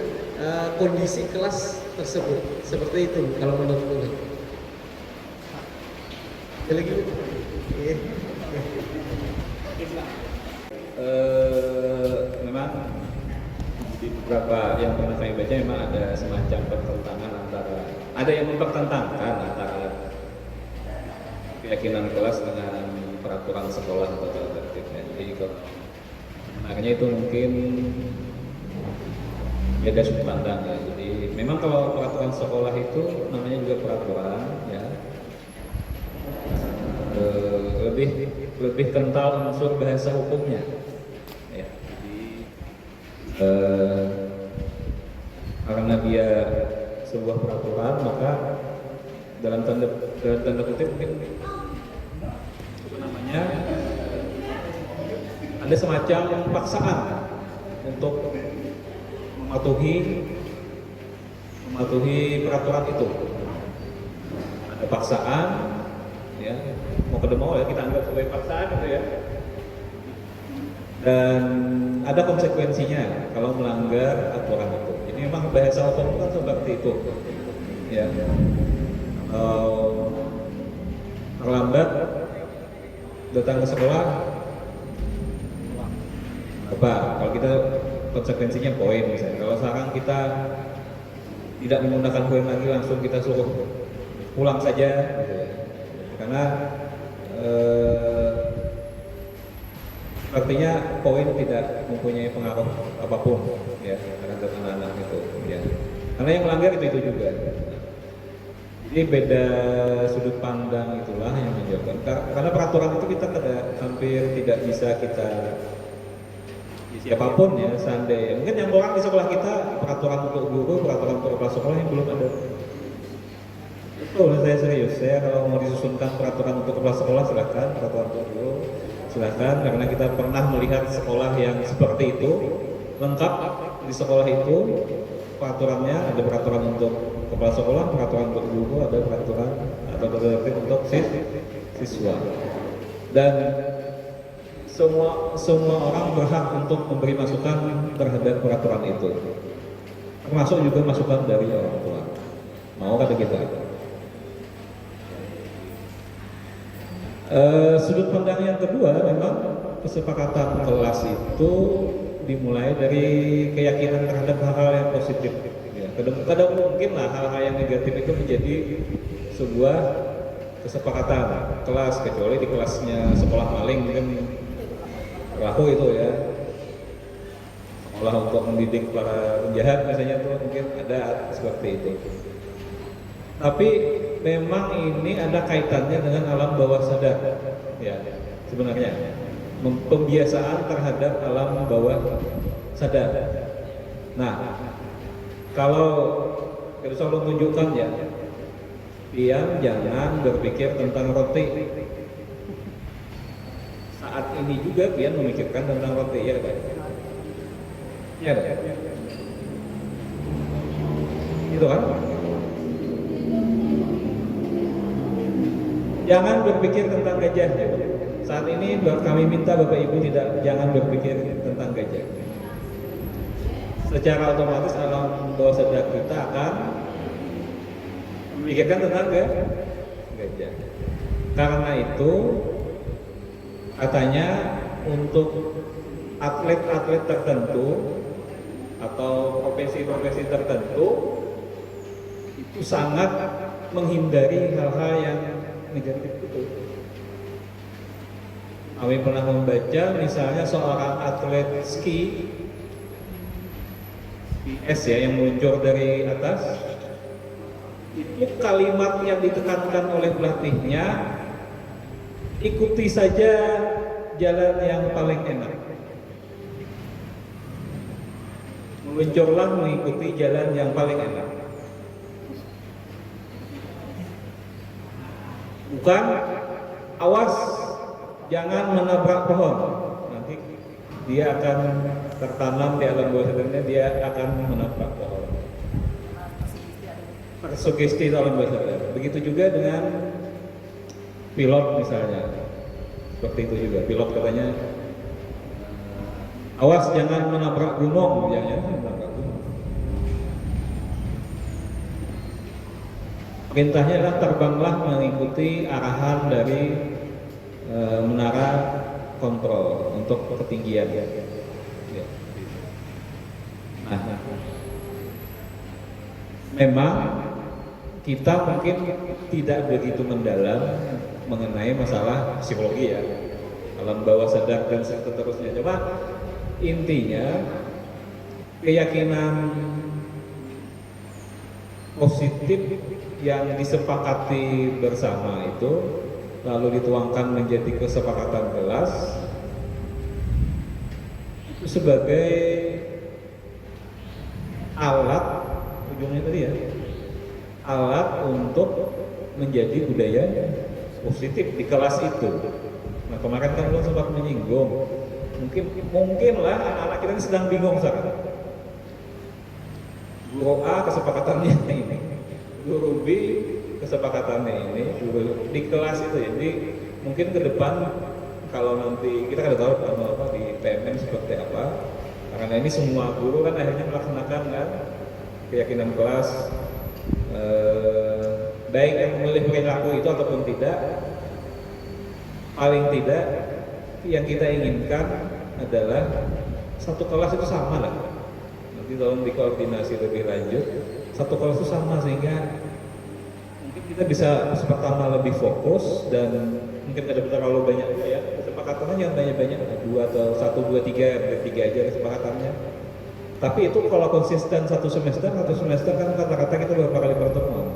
kondisi kelas tersebut. Seperti itu kalau menurut saya. Lagi. Memang di beberapa yang pernah saya baca memang ada semacam pertentangan ada yang mempertentangkan antara keyakinan kelas dengan peraturan sekolah atau tata tertibnya. Jadi sebenarnya itu mungkin beda sudut pandang ya. Jadi memang kalau peraturan sekolah itu namanya juga peraturan ya. Lebih kental unsur bahasa hukumnya ya. Jadi karena dia sebuah peraturan maka dalam tanda kutip mungkin apa namanya ada semacam paksaan untuk mematuhi peraturan itu. Ada paksaan ya, mau ke mau ya kita anggap sebagai paksaan gitu ya, dan ada konsekuensinya kalau melanggar aturan itu. Ini memang bahasa hukum kan seperti itu ya. Terlambat datang ke sekolah apa, kalau kita konsekuensinya poin misalnya. Kalau sekarang kita tidak menggunakan poin lagi, langsung kita suruh pulang saja gitu ya. Karena artinya poin tidak mempunyai pengaruh apapun ya terhadap anak-anak itu ya. Karena yang melanggar itu juga. Jadi beda sudut pandang itulah yang menjawabkan. Karena peraturan itu kita hampir tidak bisa kita siapapun ya, seandainya mungkin yang orang di sekolah kita peraturan untuk guru, peraturan untuk kepala sekolah yang belum ada. Betul, saya serius. Saya kalau mau disusunkan peraturan untuk kepala sekolah silakan, peraturan untuk guru silakan, karena kita pernah melihat sekolah yang seperti itu lengkap. Di sekolah itu peraturannya ada peraturan untuk kepala sekolah, peraturan untuk guru, ada peraturan atau tertentu untuk siswa, dan semua orang berhak untuk memberi masukan terhadap peraturan itu, termasuk juga masukan dari orang tua. Mau kata kita. Sudut pandang yang kedua, memang kesepakatan kelas itu dimulai dari keyakinan terhadap hal-hal yang positif. Ya, kadang mungkin lah hal-hal yang negatif itu menjadi sebuah kesepakatan kelas, kecuali di kelasnya sekolah maling mungkin berlaku itu ya. Sekolah untuk mendidik para penjahat misalnya tuh mungkin ada seperti itu. Tapi memang ini ada kaitannya dengan alam bawah sadar ya, sebenarnya pembiasaan terhadap alam bawah sadar. Nah, kalau kita selalu tunjukkan ya, Pian jangan berpikir tentang roti. Saat ini juga Pian memikirkan tentang roti, ya kan? Ya kan? Itu kan? Jangan berpikir tentang gajah. Saat ini kami minta Bapak Ibu jangan berpikir tentang gajah. Secara otomatis alam bawah sadar kita akan memikirkan tentang gajah. Karena itu katanya untuk atlet-atlet tertentu atau profesi-profesi tertentu itu sangat menghindari hal-hal yang negatif itu. Kami pernah membaca misalnya seorang atlet ski es ya yang meluncur dari atas, itu kalimat yang ditekankan oleh pelatihnya, ikuti saja jalan yang paling enak. Meluncurlah mengikuti jalan yang paling enak. Bukan, awas jangan menabrak pohon, nanti dia akan tertanam di alam bawah sadarnya, dia akan menabrak pohon. Sugesti alam bawah sadar. Begitu juga dengan pilot misalnya, seperti itu juga. Pilot katanya, awas jangan menabrak gunung, menabrak gunung. Perintahnya adalah terbanglah mengikuti arahan dari menara kontrol untuk ketinggian. Ya. Nah, memang kita mungkin tidak begitu mendalam mengenai masalah psikologi ya, alam bawah sadar dan seterusnya. Cuma intinya keyakinan positif yang disepakati bersama itu lalu dituangkan menjadi kesepakatan kelas itu sebagai alat, ujungnya tadi ya, alat untuk menjadi budaya positif di kelas itu. Nah kemarin kan belum sempat menyinggung, mungkin lah anak-anak kita ini sedang bingung sekarang. Guru A kesepakatannya ini, guru B kesepakatannya ini, guru di kelas itu ya. Jadi mungkin ke depan kalau nanti kita kan tahu apa di PMN seperti apa, karena ini semua guru kan akhirnya melaksanakan kan keyakinan kelas, baik yang memilih perilaku itu ataupun tidak, paling tidak yang kita inginkan adalah satu kelas itu sama lah. Nanti tolong dikoordinasi lebih lanjut, satu kelas itu sama sehingga mungkin kita bisa pertama lebih fokus dan mungkin ada terlalu banyak ya kesepakatannya, yang banyak-banyak 2 atau 1, 2, 3 aja kesepakatannya. Tapi itu kalau konsisten satu semester kan kata-kata kita berapa kali pertemuan?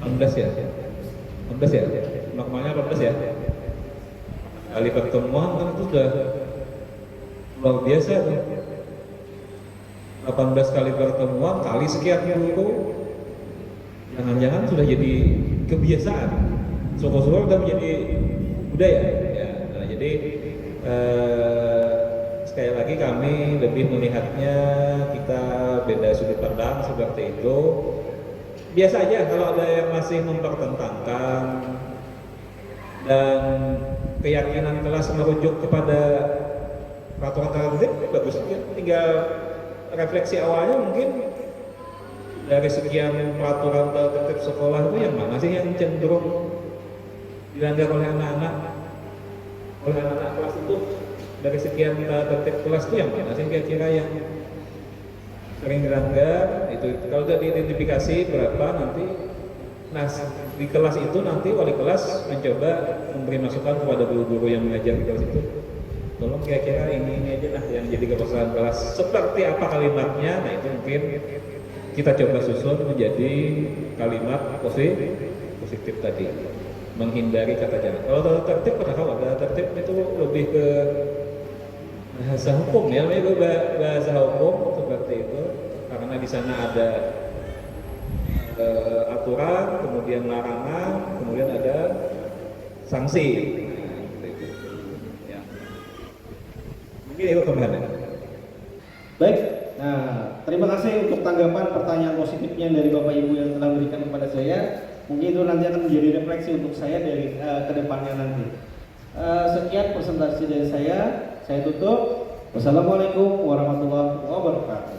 18 ya? 18 ya? Normalnya 18 ya? Kali pertemuan kan itu sudah luar biasa tuh. 18 kali pertemuan kali sekian guru, jangan-jangan sudah jadi kebiasaan, syukur-syukur udah menjadi budaya ya. Nah, jadi sekali lagi kami lebih melihatnya kita beda sudut pandang seperti itu. Biasa aja kalau ada yang masih mempertentangkan dan keyakinan kelas merujuk kepada peraturan tertentu, bagus aja. Tinggal refleksi awalnya mungkin dari sekian peraturan tertib sekolah itu yang mana sih yang cenderung dilanggar oleh anak-anak kelas itu, dari sekian tertib kelas itu yang mana sih kira-kira yang sering dilanggar itu. Kalau sudah diidentifikasi berapa nanti, nah di kelas itu nanti wali kelas mencoba memberi masukan kepada guru-guru yang mengajar di kelas itu, tolong kira-kira ini aja lah yang jadi kepesertaan kelas, seperti apa kalimatnya. Nah itu mungkin kita coba susun menjadi kalimat positif tadi, menghindari kata jangan. Kalau tata tertib, pada kalau ada tertib itu lebih ke bahasa hukum ya, itu bahasa hukum seperti itu, karena di sana ada aturan, kemudian larangan, kemudian ada sanksi. Ya. Mungkin itu tambahannya. Baik, nah terima kasih untuk tanggapan pertanyaan positifnya dari Bapak Ibu yang telah berikan kepada saya. Mungkin itu nanti akan menjadi refleksi untuk saya dari ke depannya nanti. Sekian presentasi dari saya tutup. Wassalamualaikum warahmatullahi wabarakatuh.